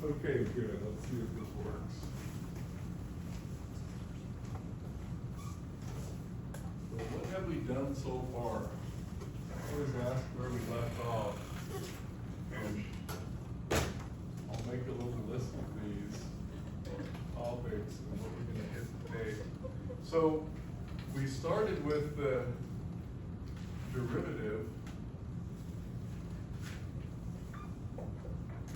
Okay, good, let's see if this works. So what have we done so far? I always ask where we left off. And I'll make a little list of these topics and what we're gonna hit today. So we started with the derivative.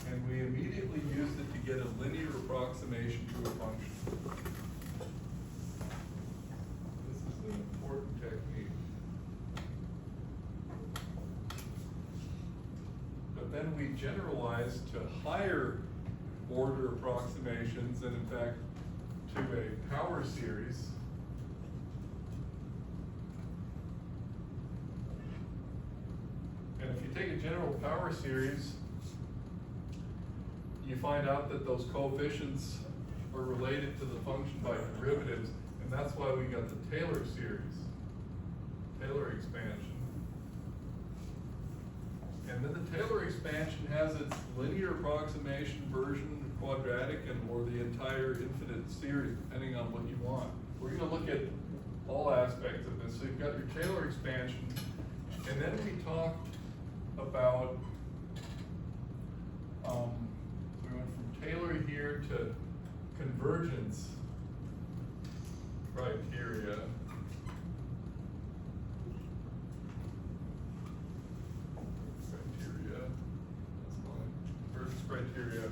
And we immediately used it to get a linear approximation to a function. This is an important technique. But then we generalized to higher order approximations and in fact to a power series. And if you take a general power series, you find out that those coefficients are related to the function by derivatives, and that's why we got the Taylor series, Taylor expansion. And then the Taylor expansion has its linear approximation version, quadratic, and or the entire infinite series, depending on what you want. We're gonna look at all aspects of this. So you've got your Taylor expansion, and then we talked about, we went from Taylor here to convergence criteria. That's fine. Convergence criteria.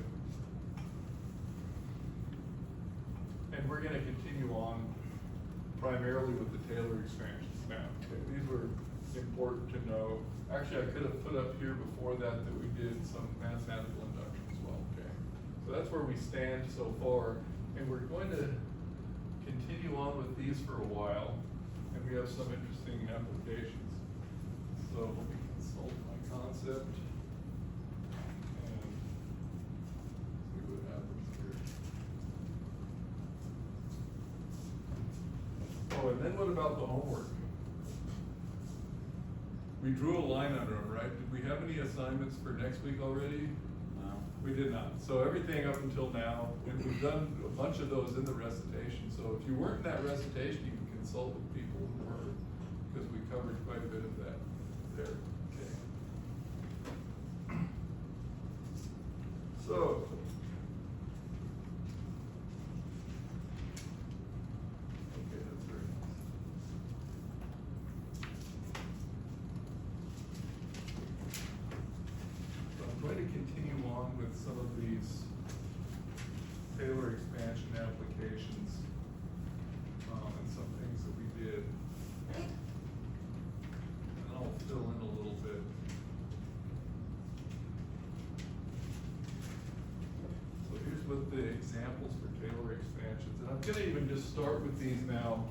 And we're gonna continue on primarily with the Taylor expansions now. Okay, these were important to know. Actually, I could have put up here before that we did some mathematical induction as well, okay? So that's where we stand so far, and we're going to continue on with these for a while, and we have some interesting applications. So let me consult my concept and see what happens here. Oh, and then what about the homework? We drew a line under them, right? Did we have any assignments for next week already? No. We did not. So everything up until now, and we've done a bunch of those in the recitation. So if you weren't in that recitation, you can consult with people who were, because we covered quite a bit of that there. Okay. So. Okay, that's very nice. So I'm going to continue on with some of these Taylor expansion applications, and some things that we did. And I'll fill in a little bit. So here's what the examples for Taylor expansions, and I'm gonna even just start with these now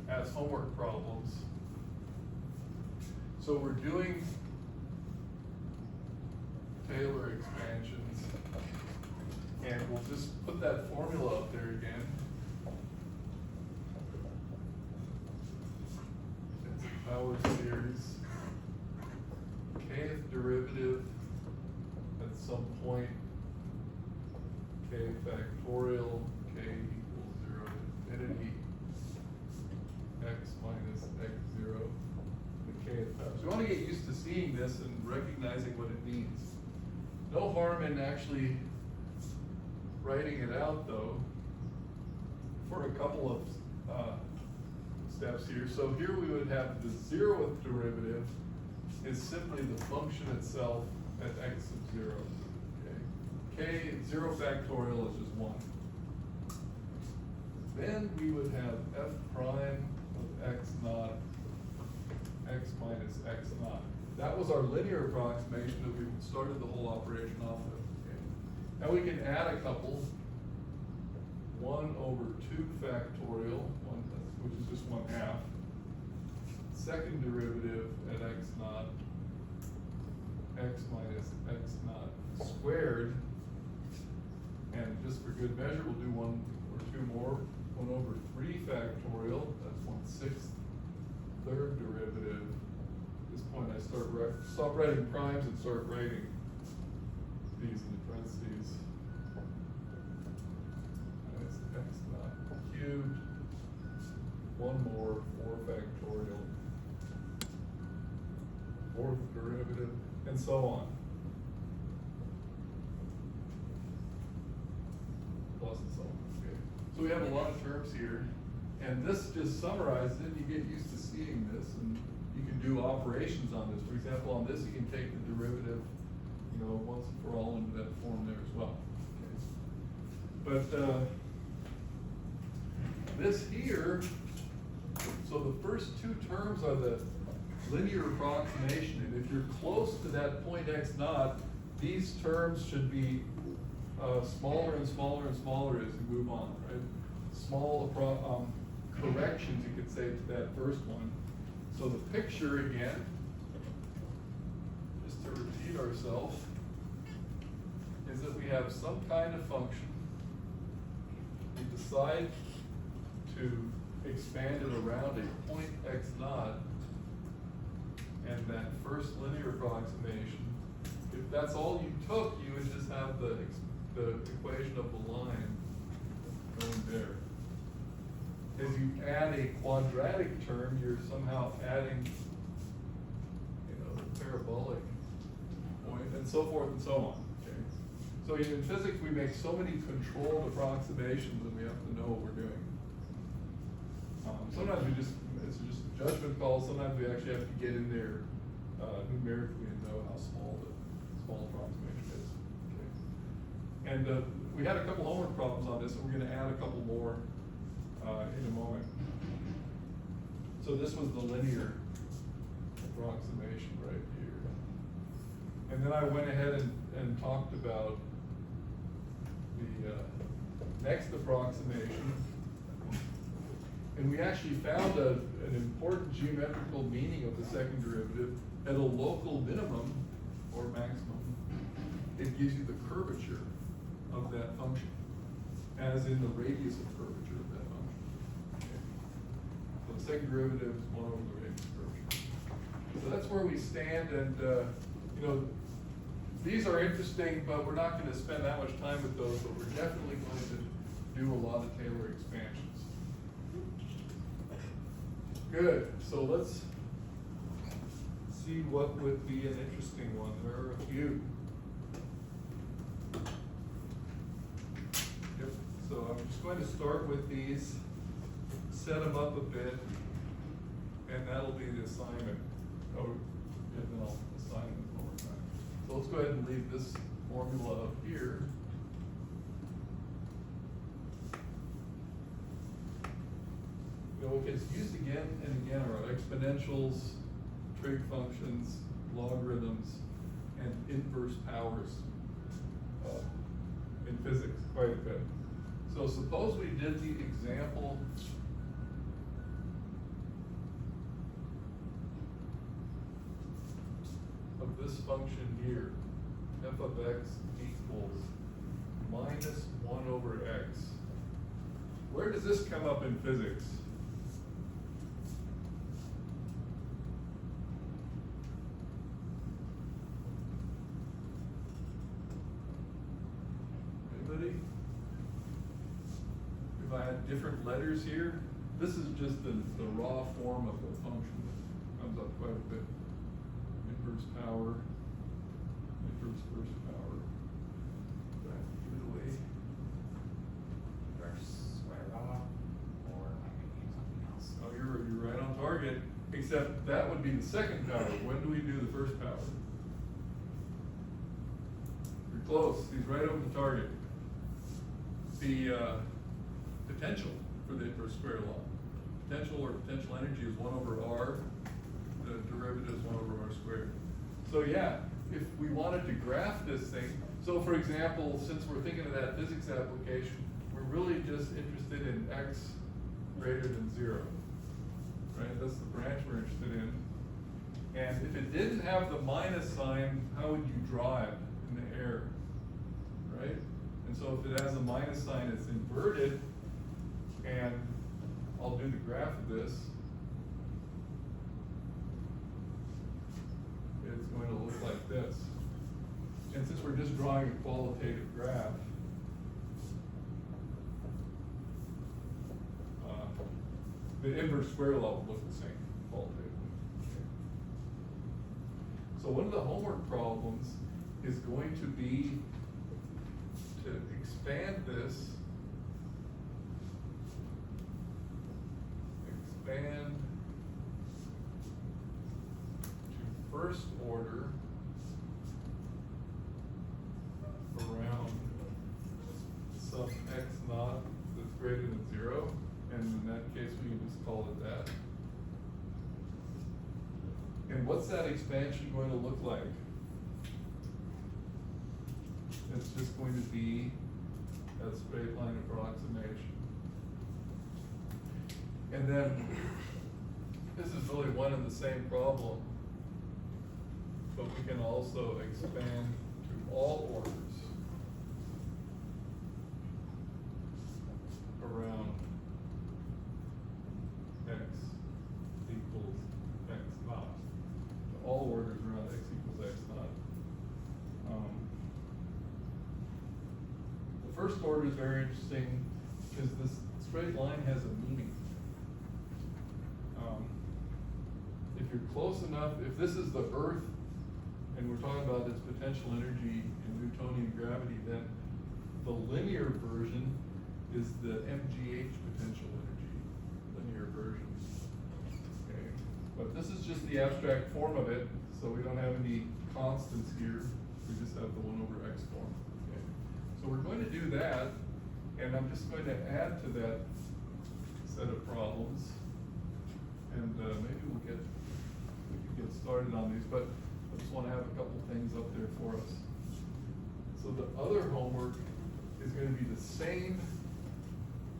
as homework problems. So we're doing Taylor expansions, and we'll just put that formula up there again. It's a power series, kth derivative at some point, k factorial, k equals 0 to infinity, x minus x0, the kth power. So we want to get used to seeing this and recognizing what it means. No harm in actually writing it out though for a couple of steps here. So here we would have the 0th derivative is simply the function itself at x of 0. Okay, k 0 factorial is just 1. Then we would have f prime of x naught, x minus x naught. That was our linear approximation that we started the whole operation off with. Okay. Now we can add a couple. 1 over 2 factorial, which is just 1/2. Second derivative at x naught, x minus x naught squared. And just for good measure, we'll do 1 or 2 more. 1 over 3 factorial, that's 1/6. Third derivative. At this point, I stop writing primes and start writing these in the parentheses. cubed, 1 more, 4 factorial, 4th derivative, and so on. Plus and so on, okay. So we have a lot of terms here, and this just summarizes it. You get used to seeing this, and you can do operations on this. For example, on this, you can take the derivative, you know, once and for all into that form there as well. Okay. But this here, so the first 2 terms are the linear approximation, and if you're close to that point x naught, these terms should be smaller and smaller and smaller as you move on, right? Small corrections, you could say, to that first one. So the picture again, just to repeat ourselves, is that we have some kind of function. We decide to expand it around a point x naught, and that first linear approximation, if that's all you took, you would just have the equation of the line going there. As you add a quadratic term, you're somehow adding, you know, the parabolic point, and so forth and so on. Okay. So in physics, we make so many controlled approximations, and we have to know what we're doing. Sometimes it's just a judgment call. Sometimes we actually have to get in there numerically and know how small the small approximation is. Okay. And we had a couple homework problems on this, and we're going to add a couple more in a moment. So this was the linear approximation right here. And then I went ahead and talked about the next approximation. And we actually found an important geometrical meaning of the second derivative. At a local minimum or maximum, it gives you the curvature of that function, as in the radius of curvature of that function. Okay. So the second derivative is 1 over the radius of curvature. So that's where we stand, and you know, these are interesting, but we're not going to spend that much time with those, but we're definitely going to do a lot of Taylor expansions. Good, so let's see what would be an interesting one. There are a few. Yep. So I'm just going to start with these, set them up a bit, and that'll be the assignment. Oh, and then I'll assign them one more time. So let's go ahead and leave this formula up here. You know, what gets used again and again are exponentials, trig functions, logarithms, and inverse powers in physics quite a bit. So suppose we did the example of this function here, f of x equals minus 1 over x. Where does this come up in physics? If I had different letters here, this is just the raw form of the function that comes up quite a bit. Inverse power, inverse first power. Either way. Reverse square law, or I could use something else. Oh, you're right on target, except that would be the second power. When do we do the first power? You're close, he's right over the target. The potential for the inverse square law. Potential or potential energy is 1 over r. The derivative is 1 over r squared. So yeah, if we wanted to graph this thing, so for example, since we're thinking of that physics application, we're really just interested in x greater than 0. Right? That's the branch we're interested in. And if it didn't have the minus sign, how would you draw it in the air? Right? And so if it has a minus sign, it's inverted, and I'll do the graph of this. It's going to look like this. And since we're just drawing a qualitative graph, the inverse square law would look the same qualitatively. So one of the homework problems is going to be to expand this, expand to first order around some x naught that's greater than 0, and in that case we can just call it that. And what's that expansion going to look like? It's just going to be that straight line approximation. And then, this is really one and the same problem, but we can also expand to all orders around x equals x naught. All orders around x equals x naught. The first order is very interesting because this straight line has a meaning. If you're close enough, if this is the Earth and we're talking about its potential energy in Newtonian gravity, then the linear version is the MGH potential energy, linear version. Okay. But this is just the abstract form of it, so we don't have any constants here. We just have the 1 over x form. Okay. So we're going to do that, and I'm just going to add to that set of problems, and maybe we can get started on these, but I just want to have a couple things up there for us. So the other homework is going to be the same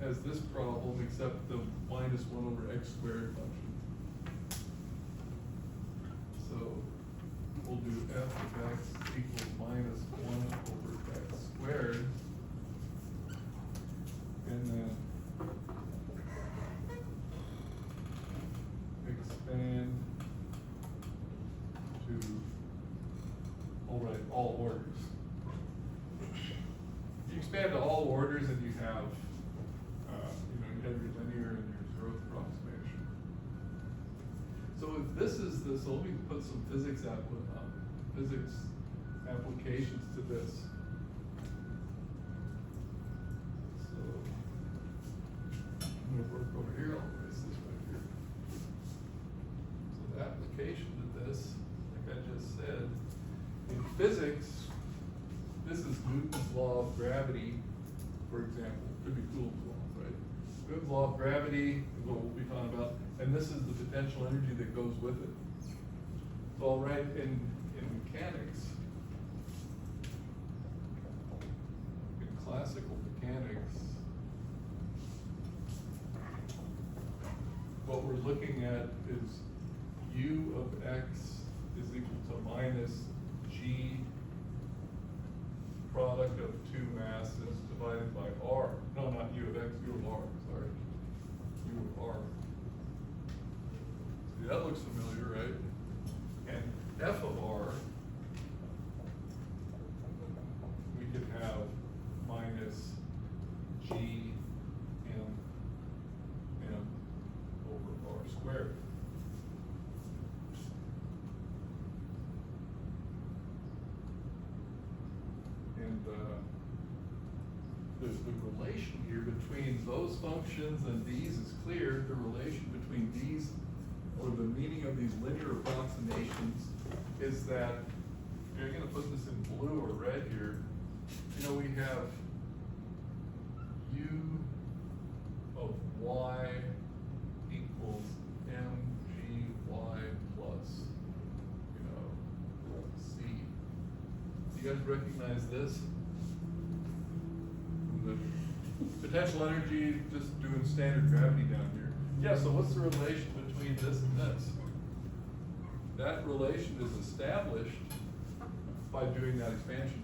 as this problem, except the minus 1 over x squared function. So we'll do f of x equals minus 1 over x squared. And then expand to, all orders. You expand to all orders and you have, you have your linear and your zeroth approximation. So if this is the, so let me put some physics applications to this. So I'm gonna work over here, I'll erase this right here. So the application to this, like I just said, in physics, this is Newton's law of gravity, for example. Could be Coulomb's law, right? Newton's law of gravity is what we'll be talking about, and this is the potential energy that goes with it. So I'll write in mechanics, in classical mechanics, what we're looking at is u of x is equal to minus g product of two masses divided by r. No, not u of x, u of r, sorry. U of r. See, that looks familiar, right? And f of r, we could have minus g m over r squared. And the relation here between those functions and these is clear. The relation between these, or the meaning of these linear approximations, is that, you're going to put this in blue or red here, you know, we have u of y equals mgy plus, c. Do you guys recognize this? The potential energy, just doing standard gravity down here. Yeah, so what's the relation between this and this? That relation is established by doing that expansion.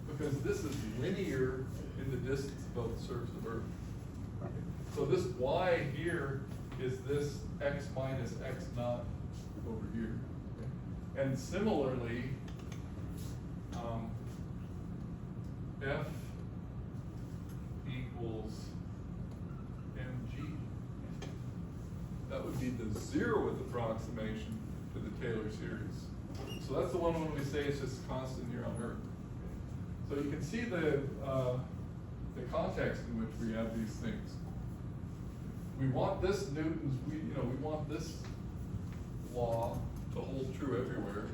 Because this is linear in the distance above the surface of Earth. So this y here is this x minus x naught over here. And similarly, f equals mg. approximation to the Taylor series. So that's the one when we say it's just constant here on Earth. So you can see the context in which we have these things. We want this Newton's, we want this law to hold true everywhere,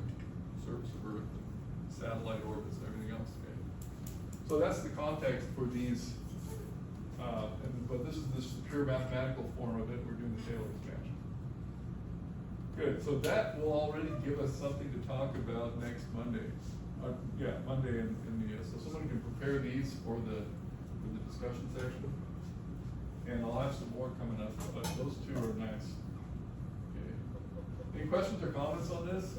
surface of Earth, satellite orbits, and everything else. Okay? So that's the context for these, but this is the pure mathematical form of it. We're doing the Taylor expansion. Good, so that will already give us something to talk about next Monday. Monday in the, so someone can prepare these for the discussion section. And I'll have some more coming up, but those two are nice. Okay. Any questions or comments on this?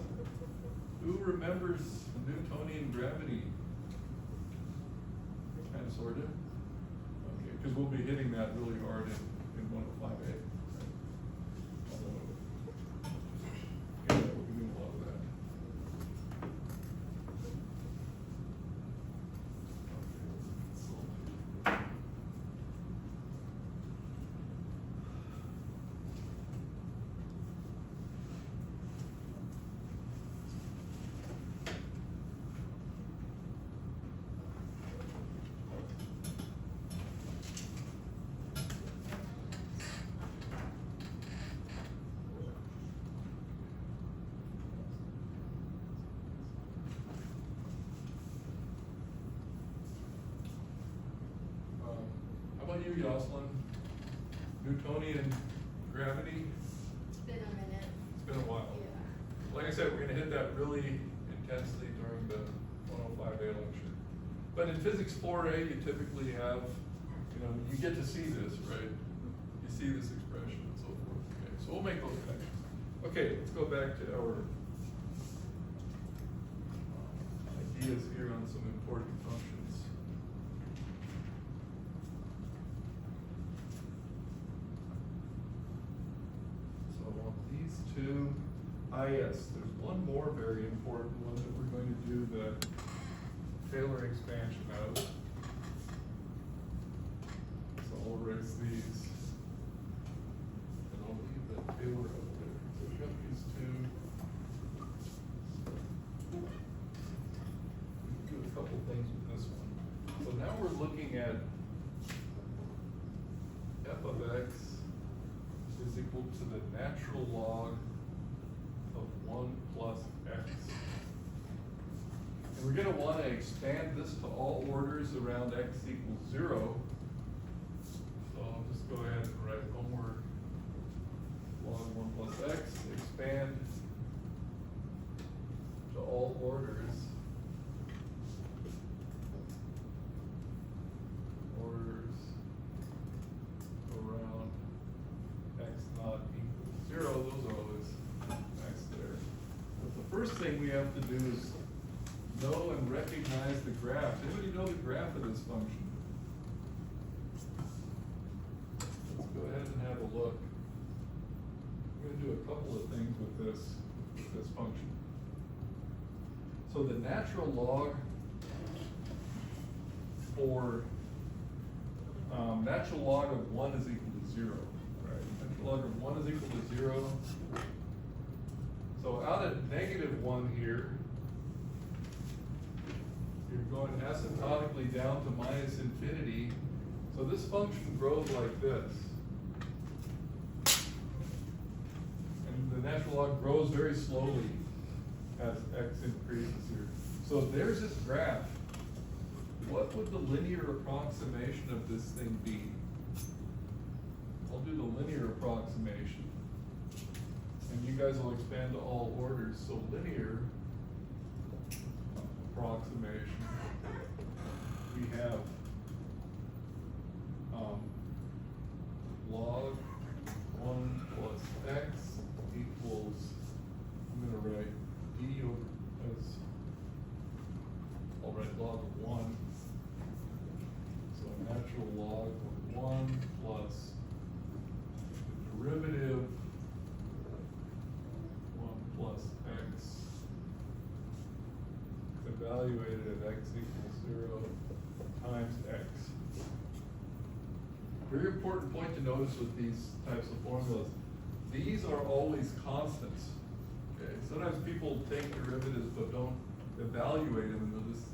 Who remembers Newtonian gravity? Kind of, sort of. Okay, because we'll be hitting that really hard in 105A. Yeah, we'll be doing a lot of that. How about you, Jocelyn? Newtonian gravity? It's been a minute. It's been a while. Yeah. Like I said, we're gonna hit that really intensely during the 105A lecture. But in Physics 4A, you typically have, you get to see this, right? You see this expression and so forth. Okay, so we'll make those connections. Okay, let's go back to our ideas here on some important functions. So on these two, yes, there's one more very important one that we're going to do the Taylor expansion of. So I'll erase these. And I'll leave the Taylor up there. So we've got these two. We can do a couple things with this one. So now we're looking at f of x is equal to the natural log of 1 plus x. And we're going to want to expand this to all orders around x equals 0. So I'll just go ahead and write homework log 1 plus x, expand to all orders around x not equals 0. Those are always nice there. But the first thing we have to do is know and recognize the graph. Anybody know the graph of this function? Let's go ahead and have a look. I'm going to do a couple of things with this function. So the natural log for natural log of 1 is equal to 0, right? Natural log of 1 is equal to 0. So out at -1 here, you're going asymptotically down to -infinity. So this function grows like this. And the natural log grows very slowly as x increases here. So there's this graph. What would the linear approximation of this thing be? I'll do the linear approximation. And you guys will expand to all orders. So linear approximation, we have log 1 plus x equals, I'm going to write d as, I'll write log of 1. So natural log of 1 plus the derivative 1 plus x evaluated at x equals 0 times x. Very important point to notice with these types of formulas. these are always constants. Okay, sometimes people take derivatives but don't evaluate them, and they'll just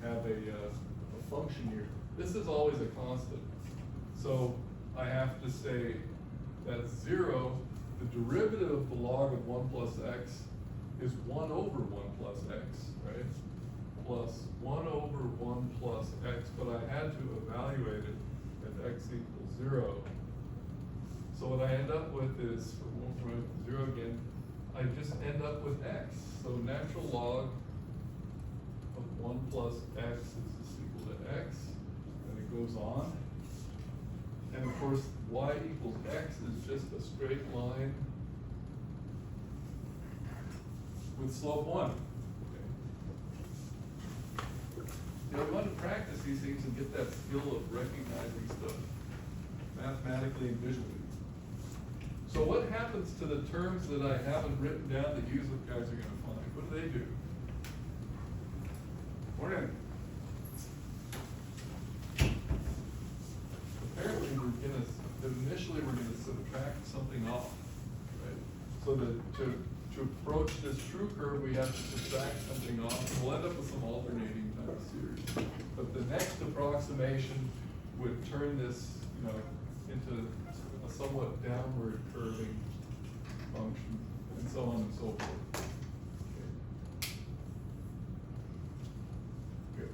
have a function here. This is always a constant. So I have to say that 0, the derivative of the log of 1 plus x is 1 over 1 plus x, right? Plus 1 over 1 plus x, but I had to evaluate it at x equals 0. So what I end up with is, from 0 again, I just end up with x. So natural log of 1 plus x is equal to x, and it goes on. And of course, y equals x is just a straight line with slope 1. You know, we want to practice these things and get that skill of recognizing stuff mathematically and visually. So what happens to the terms that I haven't written down that you guys are going to find? What do they do? Morning. Apparently initially we're going to subtract something off, right? So that to approach this true curve, we have to subtract something off. We'll end up with some alternating time series. But the next approximation would turn this, into a somewhat downward curving function, and so on and so forth. Okay. Good.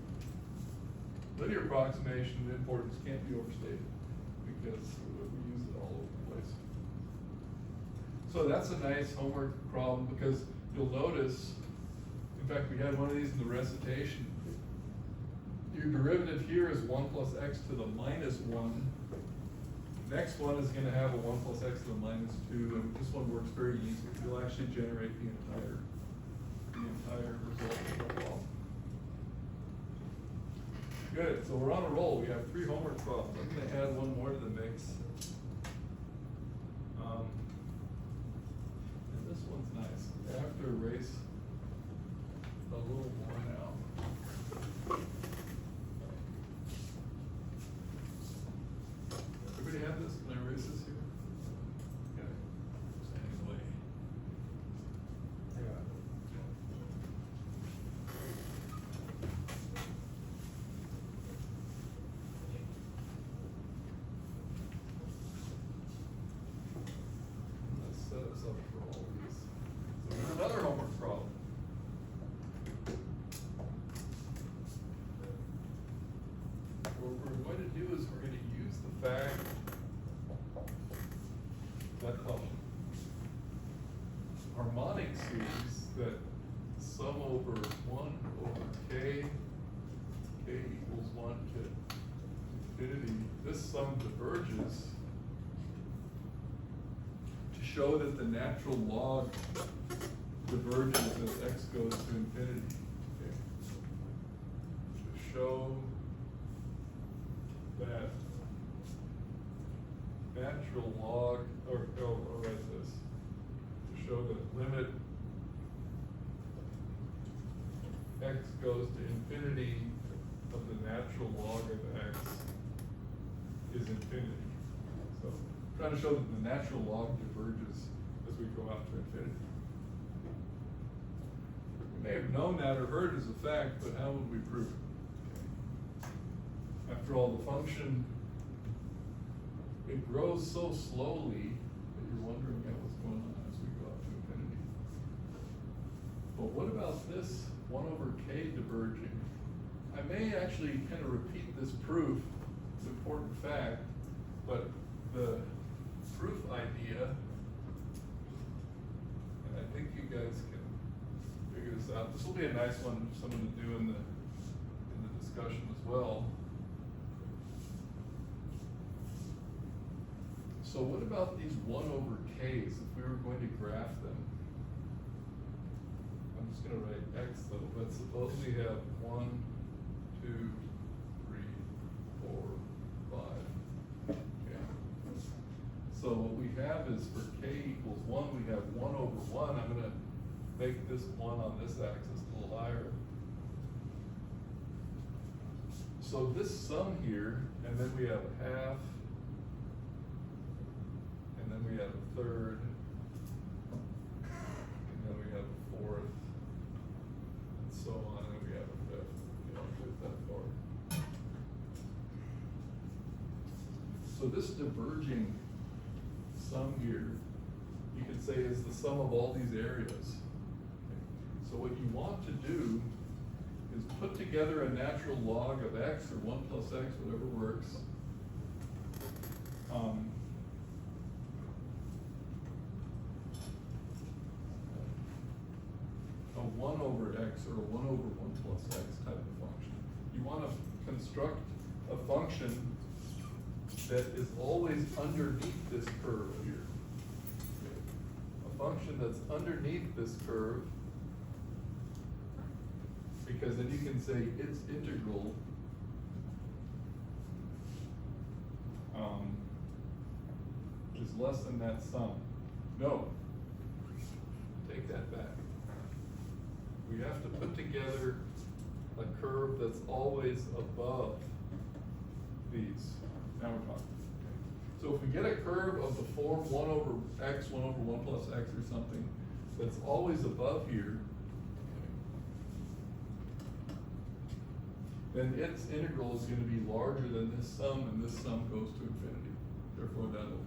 Linear approximation importance can't be overstated because we use it all over the place. So that's a nice homework problem because you'll notice, in fact, we had one of these in the recitation. Your derivative here is 1 plus x to the minus 1. Next one is going to have a 1 plus x to the minus 2, and this one works very easy. You'll actually generate the entire result of the problem. Good, so we're on a roll. We have 3 homework problems. I'm going to add one more to the mix. And this one's nice. I have to erase a little more now. Everybody have this? Can I erase this here? Okay. Anyway. Yeah. Let's set us up for all these. So here's another homework problem. What we're going to do is we're going to use the fact that harmonic series that sum over 1 over k equals 1 to infinity, this sum diverges to show that the natural log diverges as x goes to infinity. Okay. To show that natural log, or I'll write this, to show that limit x goes to infinity of the natural log of x is infinity. So trying to show that the natural log diverges as we go out to infinity. We may have known that or heard it as a fact, but how would we prove it? Okay. After all, the function, it grows so slowly that you're wondering what's going on as we go out to infinity. But what about this 1 over k diverging? I may actually kind of repeat this proof. It's an important fact, but the proof idea, and I think you guys can figure this out. This will be a nice one for someone to do in the discussion as well. So what about these 1 over k's if we were going to graph them? I'm just going to write x though, but suppose we have 1, 2, 3, 4, 5. Okay. So what we have is for k equals 1, we have 1 over 1. I'm going to make this 1 on this axis a little higher. So this sum here, and then we have half, and then we have a third, this diverging sum here, you could say is the sum of all these areas. So what you want to do is put together a natural log of x or 1 plus x, whatever works. A 1 over x or a 1 over 1 plus x type of function. You want to construct a function that is always underneath this curve here. A function that's underneath this curve, because then you can say its integral is less than that sum. No, take that back. We have to put together a curve that's always above these. Now we're talking. So if we get a curve of the form 1 over x, 1 over 1 plus x or something, that's always above here, then its integral is going to be larger than this sum, and this sum goes to infinity. Therefore, that'll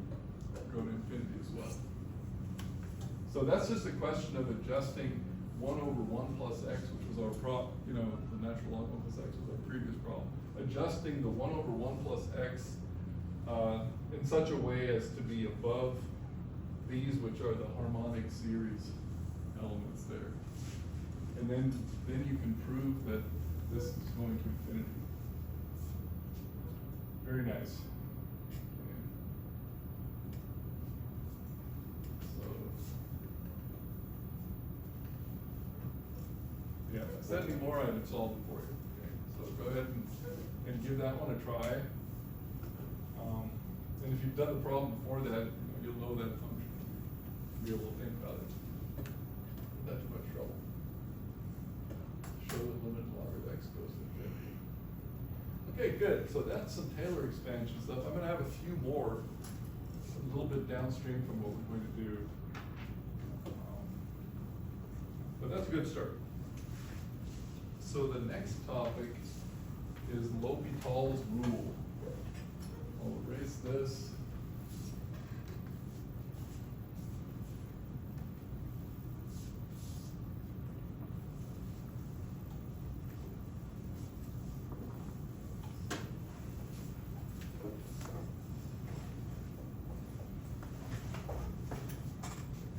go to infinity as well. So that's just a question of adjusting 1 over 1 plus x, which was our the natural log 1 plus x was our previous problem. Adjusting the 1 over 1 plus x in such a way as to be above these, which are the harmonic series elements there. And then you can prove that this is going to infinity. Very nice. Okay. So, yeah, if I said any more, I'd have solved it for you. Okay. So go ahead and give that one a try. And if you've done the problem before that, you'll know that function. You'll be able to think about it. Not too much trouble. Show the limit log of x goes to infinity. Okay, good. So that's some Taylor expansion stuff. I'm going to have a few more, a little bit downstream from what we're going to do. But that's a good start. So the next topic is L'Hopital's rule. I'll erase this.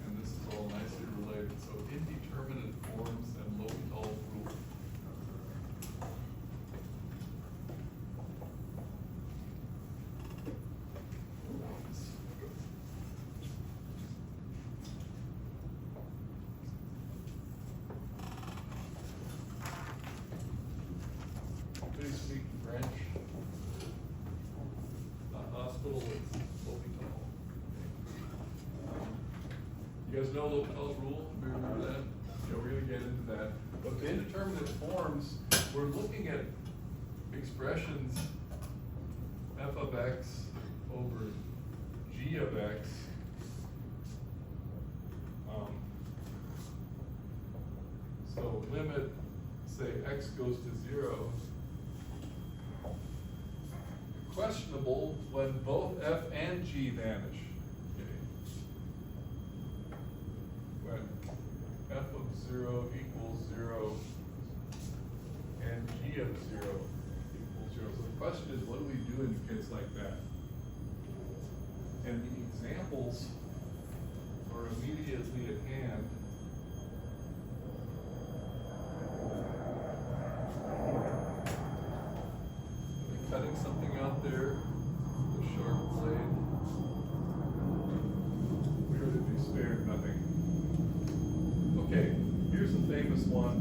And this is all nicely related. So indeterminate forms and L'Hopital's rule. They speak French. Not hospital, it's L'Hopital. You guys know L'Hopital's rule? Remember that? Yeah, we're gonna get into that. But the indeterminate forms, we're looking at expressions f of x over g of x. So limit, say x goes to 0. Questionable when both f and g vanish. Okay. When f of 0 equals 0 and g of 0 equals 0. So the question is, what do we do in a case like that? And the examples are immediately at hand. Cutting something out there with a sharp blade. We are to be spared nothing. Okay, here's a famous one.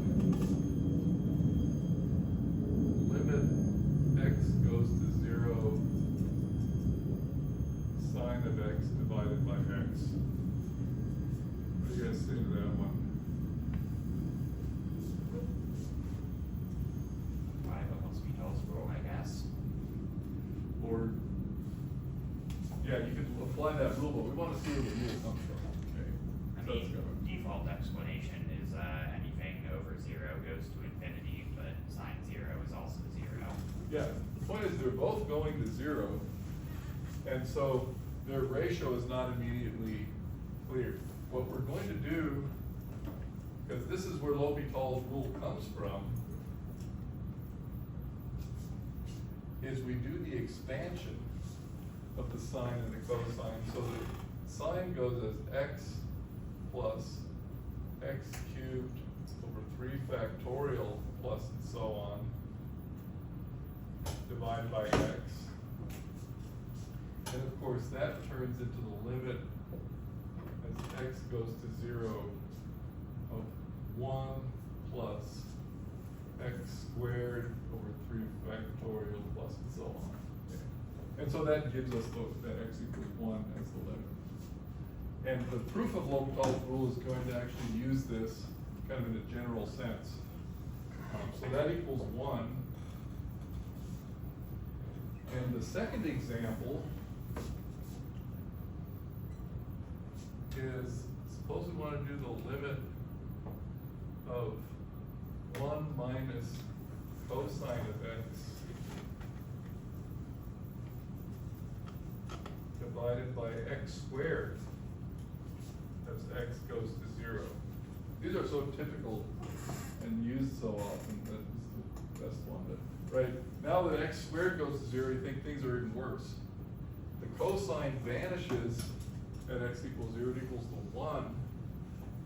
Limit x goes to 0, sine of x divided by x. What do you guys say to that one? L'Hopital's rule, I guess. Or, yeah, you could apply that rule, but we want to see where the rule comes from. Okay. I So it's mean, gonna- default explanation is anything over 0 goes to infinity, but sine 0 is also 0. Yeah, the point is they're both going to 0, And so their ratio is not immediately clear. What we're going to do, because this is where L'Hopital's rule comes from, is we do the expansion of the sine and the cosine. So the sine goes as x plus x cubed over 3 factorial plus and so on, divided by x. And of course that turns into the limit as x goes to 0 of 1 plus x squared over 3 factorial plus and so on. Okay. And so that gives us that x equals 1 as the limit. And the proof of L'Hopital's rule is going to actually use this kind of in a general sense. So that equals 1. And the second example is, suppose we want to do the limit of 1 minus cosine of x divided by x squared as x goes to 0. These are so typical and used so often that is the best one. But right now that x squared goes to 0, you think things are even worse. The cosine vanishes at x equals 0, it equals to 1,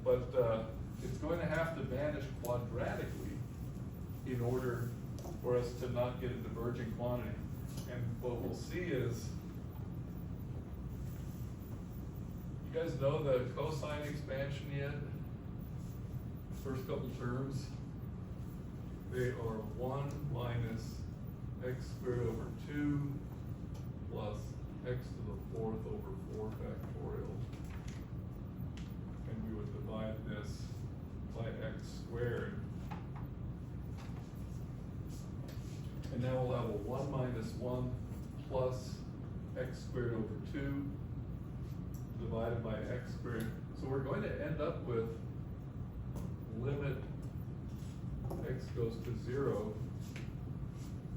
but it's going to have to vanish quadratically in order for us to not get a diverging quantity. And what we'll see is, you guys know the cosine expansion yet? First couple terms, they are 1 minus x squared over 2 plus x to the 4th over 4 factorial. And we would divide this by x squared. And now we'll have a 1 minus 1 plus x squared over 2 divided by x squared. So we're going to end up with limit x goes to 0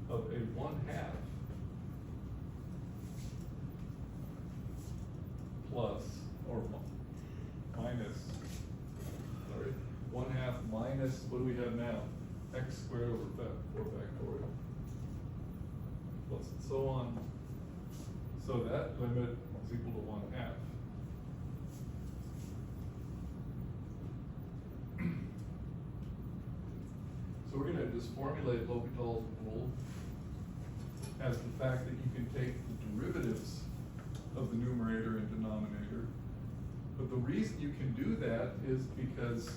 of a 1/2 plus, or minus, sorry, 1/2 minus, what do we have now? X squared over 4 factorial. Plus and so on. So that limit is equal to 1/2. So we're going to just formulate L'Hopital's rule as the fact that you can take the derivatives of the numerator and denominator. But the reason you can do that is because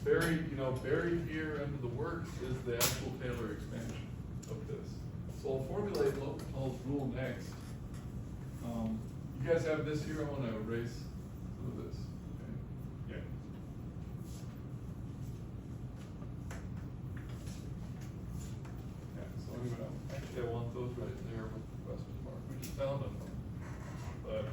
buried here under the works is the actual Taylor expansion of this. So I'll formulate L'Hopital's rule next. You guys have this here. I want to erase some of this. Okay? Yeah. Yeah. So anyway, actually, I want those right there with the question mark. We just found them, but.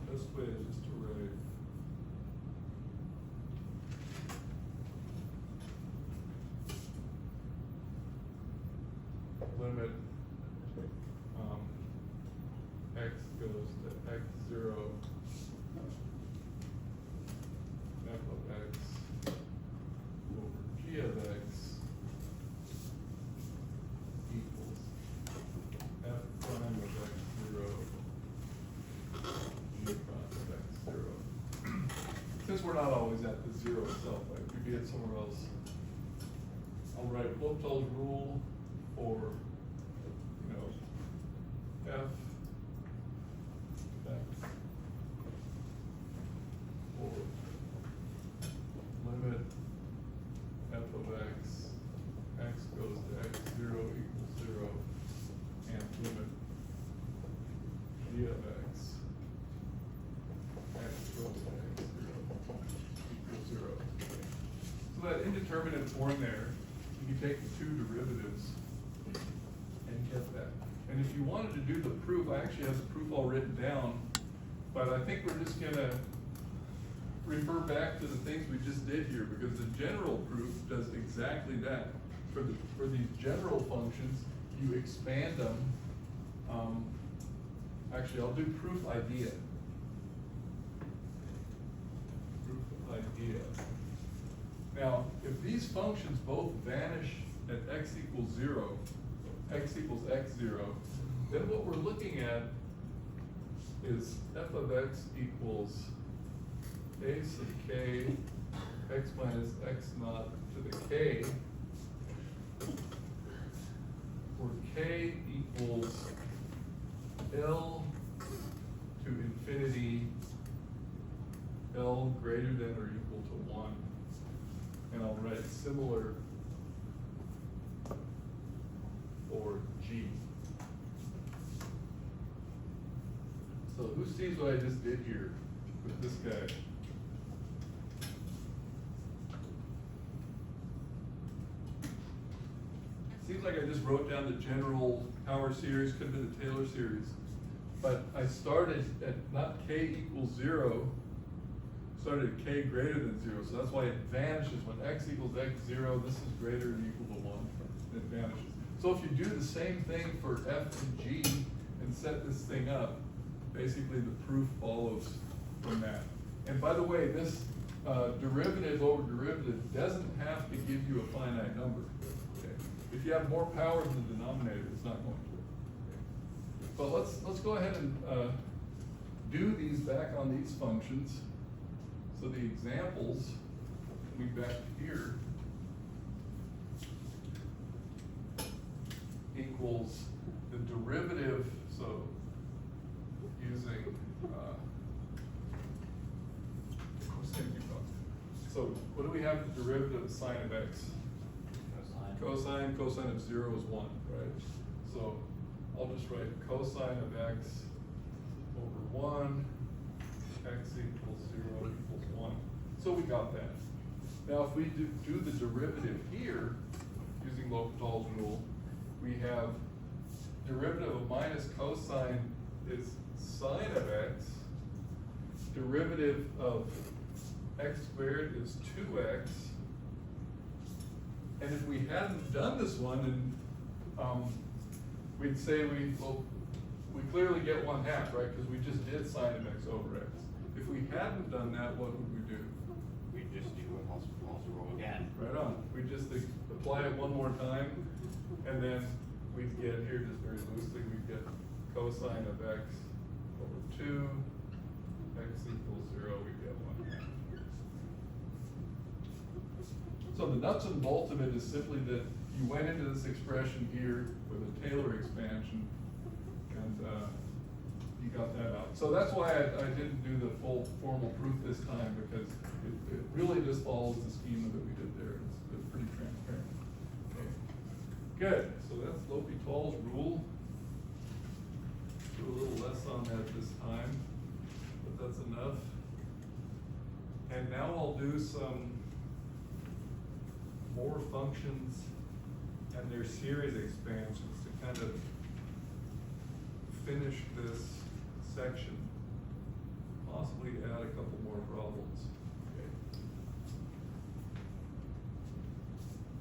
This way is just to write limit x goes to x0 f of x over g of x equals f prime of x0 g prime of x0. Since we're not always at the 0 itself, like we could be at somewhere else, I'll write L'Hopital's rule for, f of x for limit f of x goes to x0 equals 0, and limit g of x goes to x0. born there, you can take the two derivatives and get that. And if you wanted to do the proof, I actually have the proof all written down, but I think we're just gonna refer back to the things we just did here, because the general proof does exactly that. For these general functions, you expand them. Actually, I'll do proof idea. Proof idea. Now, if these functions both vanish at x equals 0, x equals x0, then what we're looking at is f of x equals a sub k, x minus x naught to the k, where k equals L to infinity, L greater than or equal to 1. And I'll write similar for G. So who sees what I just did here with this guy? Seems like I just wrote down the general power series, could have been the Taylor series. But I started at not k equals 0, started at k greater than 0. So that's why it vanishes when x equals x0, this is greater than equal to 1, it vanishes. So if you do the same thing for f and g and set this thing up, basically the proof follows from that. And by the way, this derivative over derivative doesn't have to give you a finite number. Okay? If you have more power in the denominator, it's not going to. But let's go ahead and do these back on these functions. So the examples, we back here, equals the derivative, so using so what do we have the derivative of sine of x? Cosine of 0 is 1, right? So I'll just write cosine of x over 1, x equals 0 equals 1. So we got that. Now if we do the derivative here, using L'Hopital's rule, we have derivative of minus cosine is sine of x, derivative of x squared is 2x, and if we hadn't done this one, and we'd say we clearly get 1/2, right? Because we just did sine of x over x. If we hadn't done that, what would we do? We just do a L'Hopital's rule again. Right on. We just apply it one more time, and then we'd get here, just very loosely, we'd get cosine of x over 2, x equals 0, we get 1/2. So the nuts and bolts of it is simply that you went into this expression here with a Taylor expansion, and you got that out. So that's why I didn't do the full formal proof this time, because it really just follows the schema that we did there. It's pretty transparent. Okay. Good. So that's L'Hopital's rule. Do a little less on that this time, but that's enough. And now I'll do some more functions and their series expansions to kind of finish this section, possibly add a couple more problems. Okay.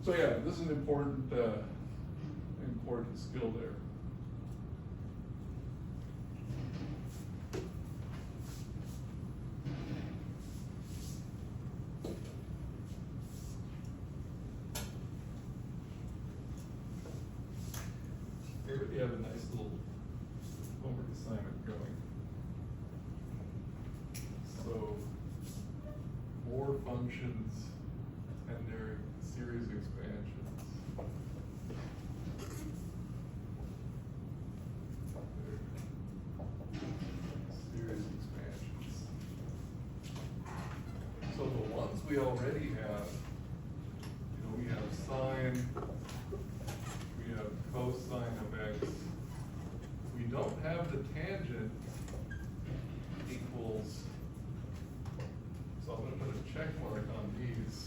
So yeah, this is an important important skill there. Here we have a nice little homework assignment going. So, more functions and their series expansions. Series expansions. So the ones we already have, we have sine, we have cosine of x. We don't have the tangent equals, so I'm going to put a check mark on these.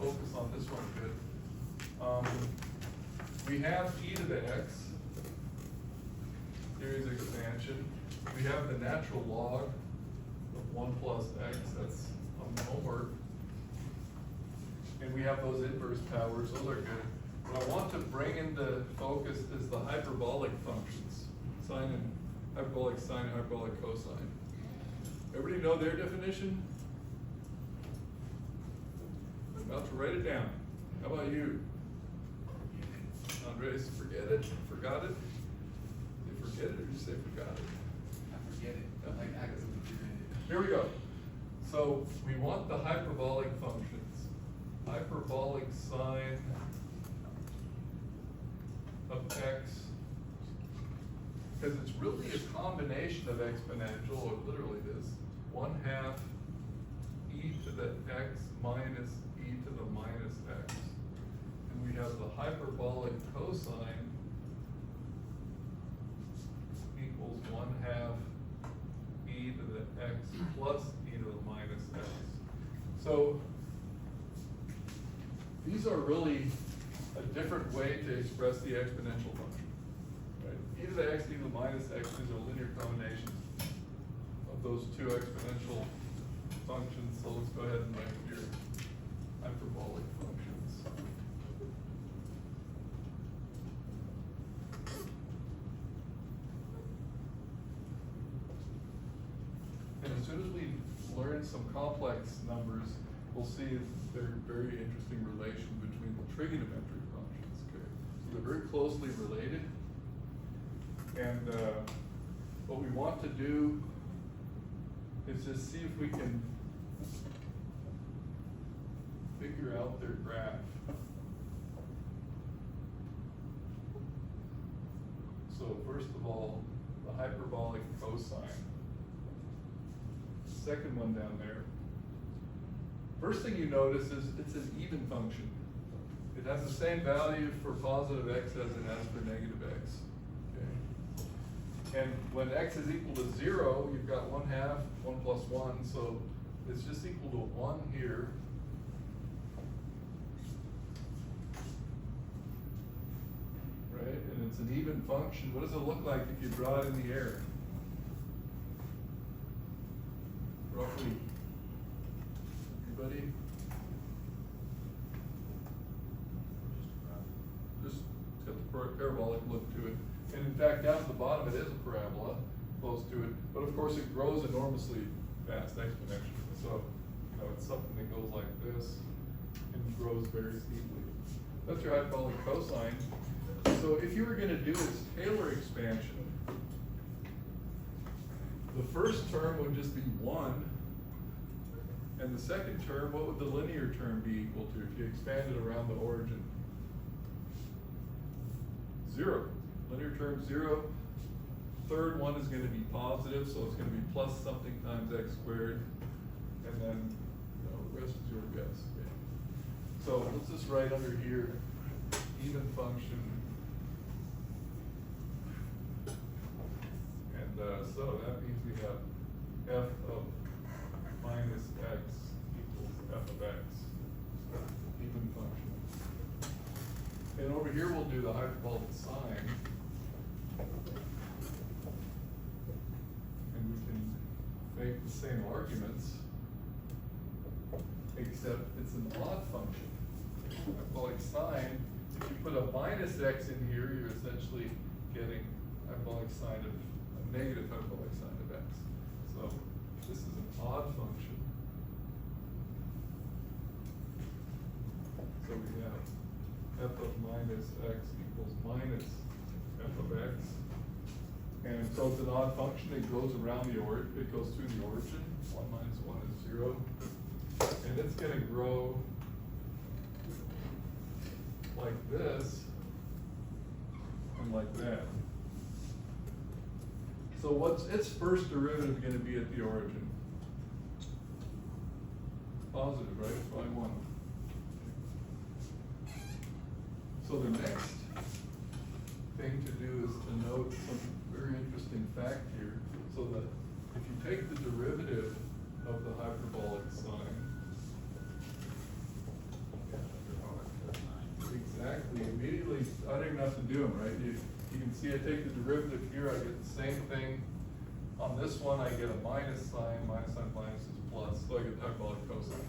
focus on this one a bit. We have e to the x, series expansion. We have the natural log of 1 plus x, that's on the homework. And we have those inverse powers, those are good. What I want to bring into focus is the hyperbolic functions, sine and hyperbolic sine and hyperbolic cosine. Everybody know their definition? I'm about to write it down. How about you? Andres, forget it, forgot it? Did you forget it or did you say forgot it? I forget it. I like accents. Here we go. So we want the hyperbolic functions. Hyperbolic sine of x, because it's really a combination of exponential, or literally this, 1/2 e to the x minus e to the minus x. And we have the hyperbolic cosine equals 1/2 e to the x plus e to the minus x. So these are really a different way to express the exponential function. Right? E to the x, e to the minus x, these are linear combinations of those two exponential functions. So let's go ahead and write your hyperbolic functions. And as soon as we learn some complex numbers, we'll see they're very interesting relation between the trigonometric functions. Okay, so they're very closely related. And what we want to do is just see if we can figure out their graph. So first of all, the hyperbolic cosine. Second one down there. First thing you notice is it's an even function. It has the same value for positive x as it has for negative x. Okay? And when x is equal to 0, you've got 1/2, 1 plus 1, so it's just equal to 1 here. Right? And it's an even function. What does it look like if you draw it in the air? Roughly. Anybody? Just it's got the parabolic look to it. And in fact, down at the bottom, it is a parabola close to it. But of course, it grows enormously fast, exponentially. So, you know, it's something that goes like this and grows very steeply. That's your hyperbolic cosine. So if you were going to do its Taylor expansion, the first term would just be 1. And the second term, what would the linear term be equal to if you expanded around the origin? 0. Linear term 0. Third one is going to be positive, so it's going to be plus something times x squared. And then, you know, the rest is your guess. Okay. So let's just write under here, even function. And so that means we have f of minus x equals f of x, even function. And over here we'll do the hyperbolic sine. And we can make the same arguments, except it's an odd function. Hyperbolic sine, if you put a minus x in here, you're essentially getting hyperbolic sine of a negative hyperbolic sine of x. So this is an odd function. So we have f of minus x equals minus f of x. And so it's an odd function. It goes around the origin. It goes through the origin. 1 minus 1 is 0. And it's going to grow like this and like that. So what's its first derivative going to be at the origin? Positive, right? It's by 1. So the next thing to do is to note some very interesting fact here. So that if you take the derivative of the hyperbolic sine, okay, exactly, immediately, I don't even have to do them, right? You can see I take the derivative here, I get the same thing. On this one, I get a minus sign is plus, so I get hyperbolic cosine.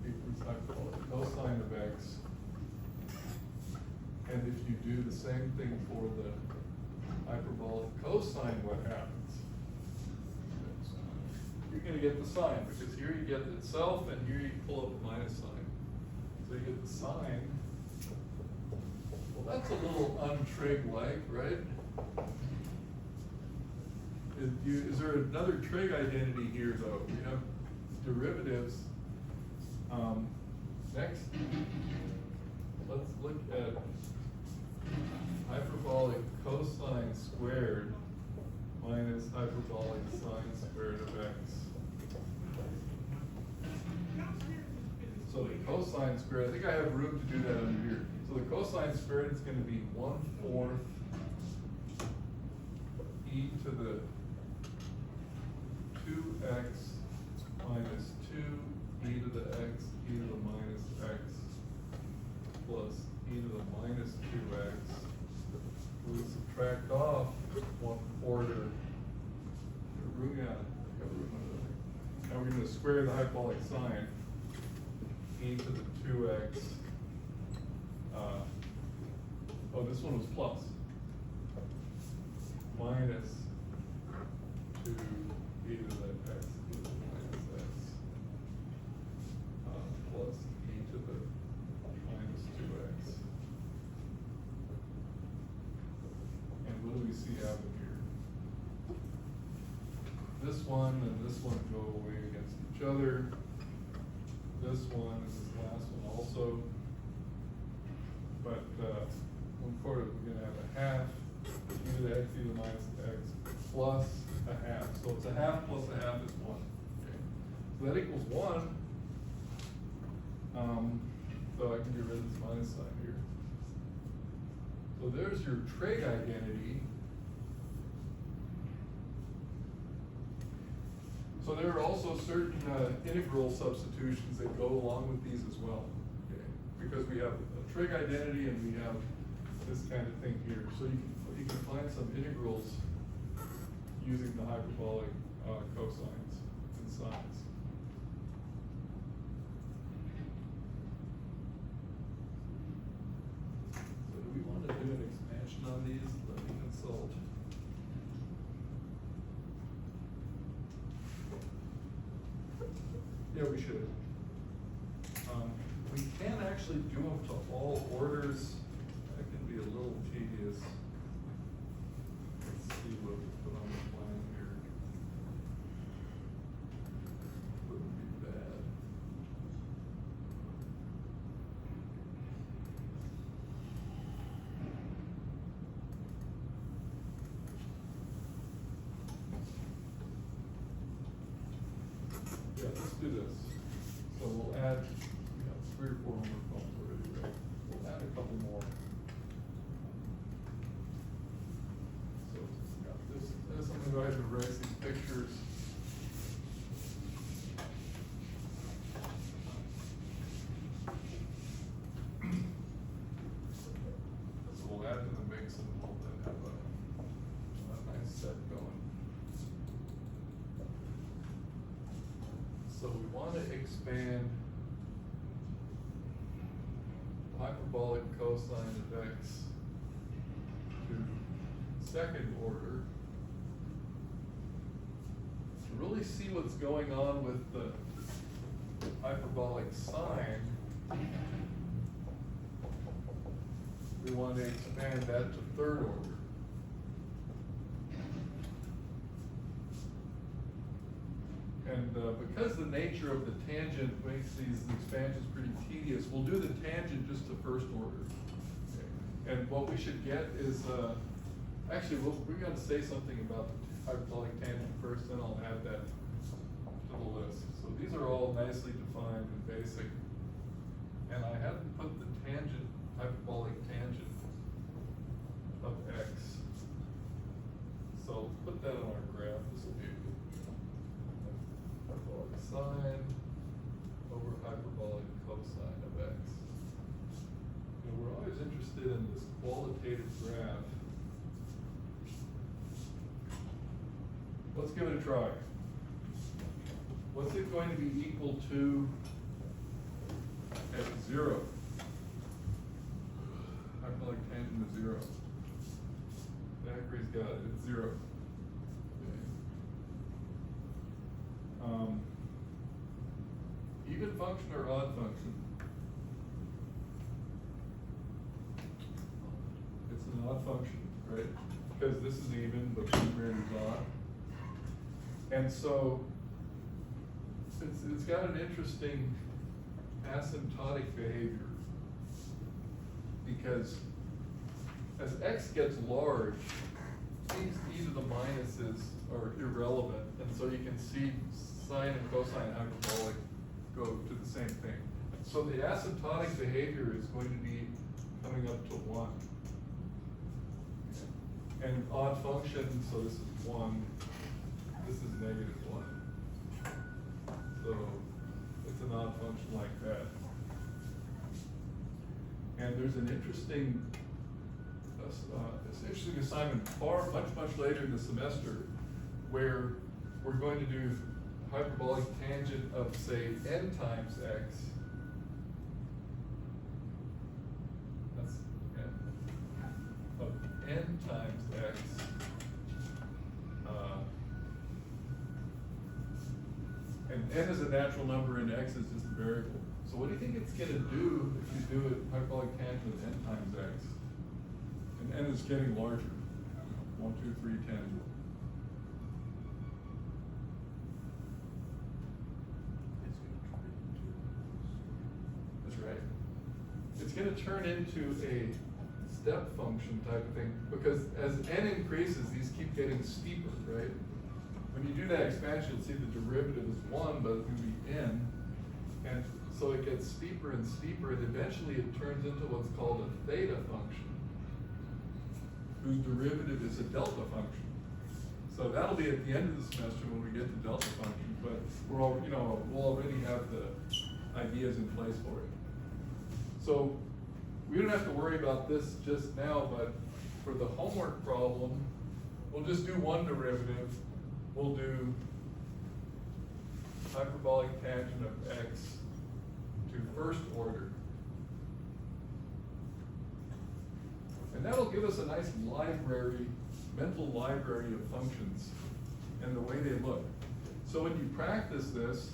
Equals hyperbolic cosine of x. And if you do the same thing for the hyperbolic cosine, what happens? You're gonna get the sign, because here you get itself, and here you pull up a minus sign. So you get the sign. Well, that's a little untrig-like, right? Is there another trig identity here, though? We have derivatives. Next, let's look at hyperbolic cosine squared minus hyperbolic sine squared of x. So the cosine squared, I think I have room to do that under here. So the cosine squared is going to be 1/4 e to the 2x minus 2 e to the x e to the minus x plus e to the minus 2x. We subtract off 1/4. Now we're going to square the hyperbolic sine. E to the 2x. Oh, this one was plus. Minus 2 e to the x e to the minus x. Plus e to the minus 2x. And what do we see happen here? This one and this one go away against each other. This one and this last one also. But 1/4, we're gonna have a half, e to the x, e to the minus x, plus a half. So it's a half plus a half is 1. Okay. So that equals 1. So I can get rid of this minus sign here. So there's your trig identity. So there are also certain integral substitutions that go along with these as well, okay? Because we have a trig identity and we have this kind of thing here. So you can find some integrals using the hyperbolic cosines and sines. So do we want to do an expansion on these? Let me consult. Yeah, we should. We can actually do them to all orders. That can be a little tedious. Let's see what we put on the plan here. Wouldn't be bad. Yeah, let's do this. So we'll add, we have 3 or 4 homework problems already, right? We'll add a couple more. So we got this. I'm gonna go ahead and erase these pictures. So we'll add to the mix and we'll then have a nice set going. So we want to expand hyperbolic cosine of x to second order to really see what's going on with the hyperbolic sine. We want to expand that to third order. And because the nature of the tangent makes these expansions pretty tedious, we'll do the tangent just to first order. Okay. And what we should get is, actually, we're going to say something about the hyperbolic tangent first, then I'll add that to the list. So these are all nicely defined and basic. And I haven't put the tangent, hyperbolic tangent of x. So put that on our graph. This will be hyperbolic sine over hyperbolic cosine of x. quantitative graph. Let's give it a try. What's it going to be equal to at 0? Hyperbolic tangent of 0. Zachary's got it, it's 0. Okay. Even function or odd function? It's an odd function, right? Because this is even, but the numerator is odd. And so, it's got an interesting asymptotic behavior. Because as x gets large, these e to the minuses are irrelevant. And so you can see sine and cosine hyperbolic go to the same thing. So the asymptotic behavior is going to be coming up to 1. And odd function, so this is 1, this is -1. So it's an odd function like that. And there's an interesting assignment much later in the semester where we're going to do hyperbolic tangent of, say, n times x. That's of n times x. And n is a natural number and x is just a variable. So what do you think it's going to do if you do it hyperbolic tangent of n times x? And n is getting larger. 1, 2, 3, 10. That's right. It's going to turn into a step function type of thing because as n increases, these keep getting steeper, right? When you do that expansion, you'll see the derivative is 1, but it's going to be n. And so it gets steeper and steeper, and eventually it turns into what's called a theta function, whose derivative is a delta function. So that'll be at the end of the semester when we get to delta function, but we'll already have the ideas in place for it. So we don't have to worry about this just now, but for the homework problem, we'll just do one derivative. We'll do hyperbolic tangent of x to first order. And that'll give us a nice library, mental library of functions and the way they look. So when you practice this,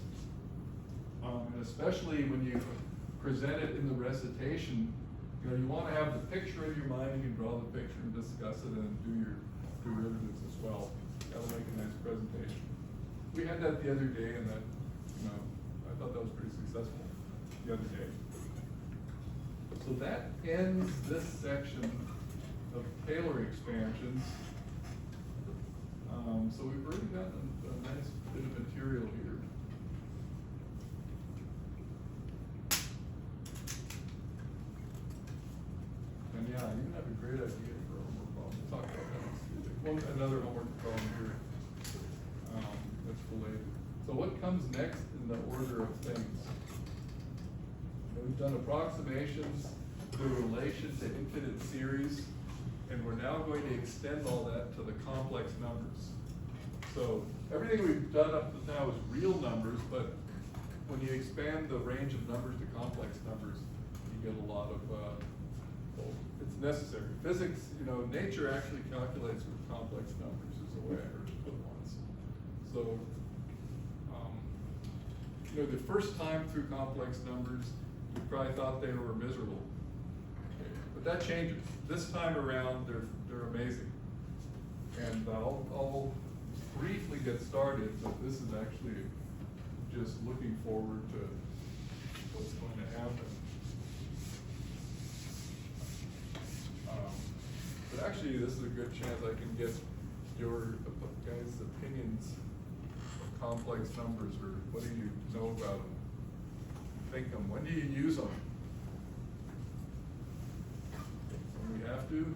and especially when you present it in the recitation, you want to have the picture in your mind. You can draw the picture and discuss it and do your derivatives as well. That'll make a nice presentation. We had that the other day, and that, I thought that was pretty successful the other day. So that ends this section of Taylor expansions. So we've already gotten a nice bit of material here. And yeah, you have a great idea for a homework problem. We'll talk about that. Another homework problem here that's related. So what comes next in the order of things? We've done approximations to the relation to infinite series, and we're now going to extend all that to the complex numbers. So everything we've done up to now is real numbers, but when you expand the range of numbers to complex numbers, you get a lot of, it's necessary. Physics, nature actually calculates with complex numbers is the way I heard it put once. So, the first time through complex numbers, you probably thought they were miserable. But that changes. This time around, they're amazing. And I'll briefly get started, but this is actually just looking forward to what's going to happen. But actually, this is a good chance I can get your guys' opinions of complex numbers, or what do you know about them? Think them. When do you use them? When we have to?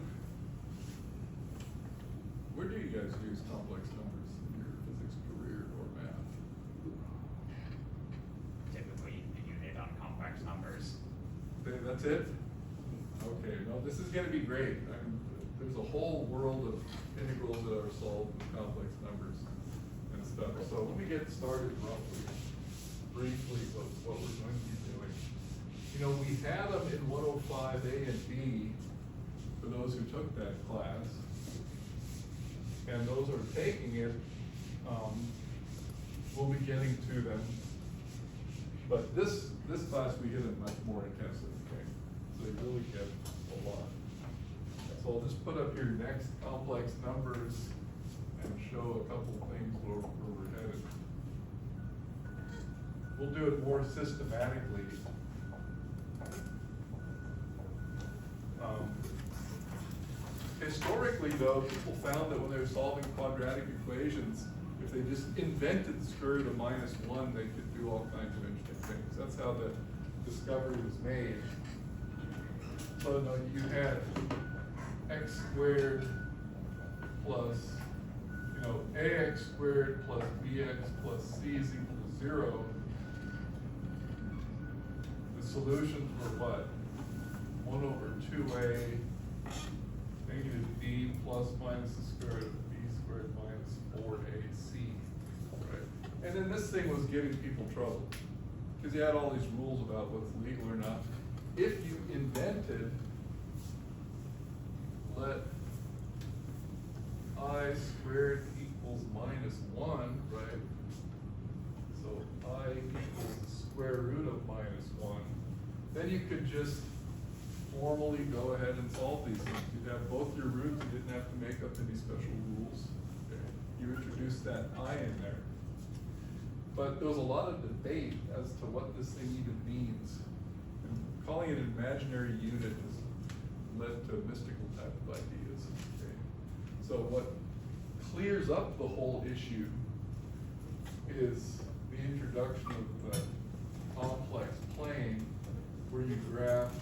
Where do you guys use complex numbers in your physics career or math? Typically, the unit on complex numbers. That's it? Okay, no, this is gonna be great. There's a whole world of integrals that are solved with complex numbers and stuff. So let me get started briefly what we're going to be doing. You know, we had them in 105A and B for those who took that class. And those who are taking it, we'll be getting to them. But this class, we hit it much more intensely, okay? So you really get a lot. So I'll just put up here next complex numbers and show a couple of things where we're headed. We'll do it more systematically. Historically though, people found that when they were solving quadratic equations, if they just invented the square root of -1, they could do all kinds of interesting things. That's how the discovery was made. So no, you had x squared plus, you know, ax squared plus bx plus c is equal to 0. The solutions were what? 1 over 2a negative b plus minus the square root of b squared minus 4ac. Right? And then this thing was giving people trouble because you had all these rules about what's legal or not. If you invented let I squared equals -1, right? So I equals the square root of -1. Then you could just formally go ahead and solve these things. You'd have both your roots, you didn't have to make up any special rules. Okay? You introduced that I in there. But there was a lot of debate as to what this thing even means. And calling it an imaginary unit has led to mystical type of ideas. Okay? So what clears up the whole issue is the introduction of the complex plane where you graph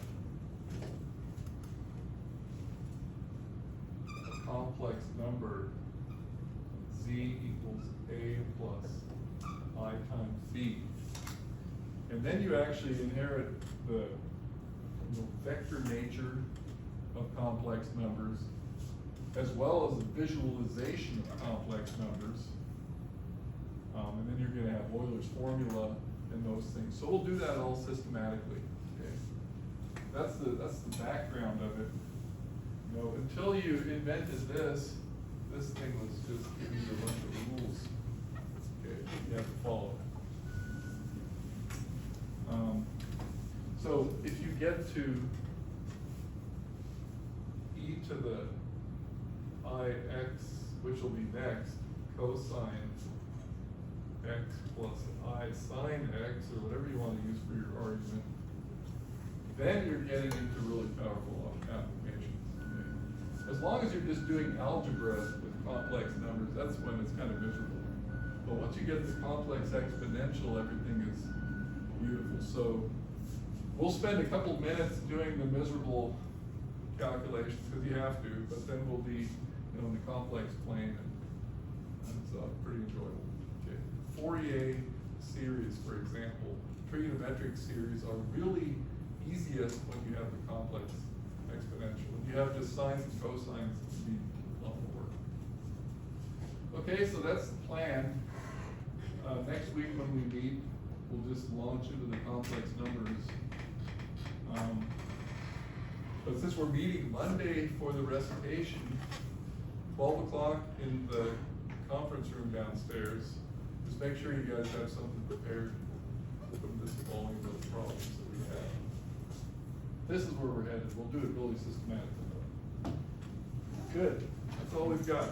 a complex number z equals a plus I times b. And then you actually inherit the vector nature of complex numbers, as well as the visualization of complex numbers. And then you're gonna have Euler's formula and those things. So we'll do that all systematically, okay? That's the background of it. You know, until you invented this thing was just giving you a bunch of rules. Okay, you have to follow. So if you get to e to the ix, which will be next, cosine x plus I sine x, or whatever you want to use for your argument, then you're getting into really powerful applications. Okay? As long as you're just doing algebra with complex numbers, that's when it's kind of miserable. But once you get the complex exponential, everything is beautiful. So we'll spend a couple of minutes doing the miserable calculations because you have to, but then we'll be, you know, in the complex plane, and it's pretty enjoyable. Okay. Fourier series, for example, trigonometric series are really easiest when you have the complex exponential. When you have just sines and cosines, it can be a lot more work. Okay, so that's the plan. Next week when we meet, we'll just launch into the complex numbers. But since we're meeting Monday for the recitation, 12 o'clock in the conference room downstairs, just make sure you guys have something prepared from this volume of the problems that we have. This is where we're headed. We'll do it really systematically. Good. That's all we've got.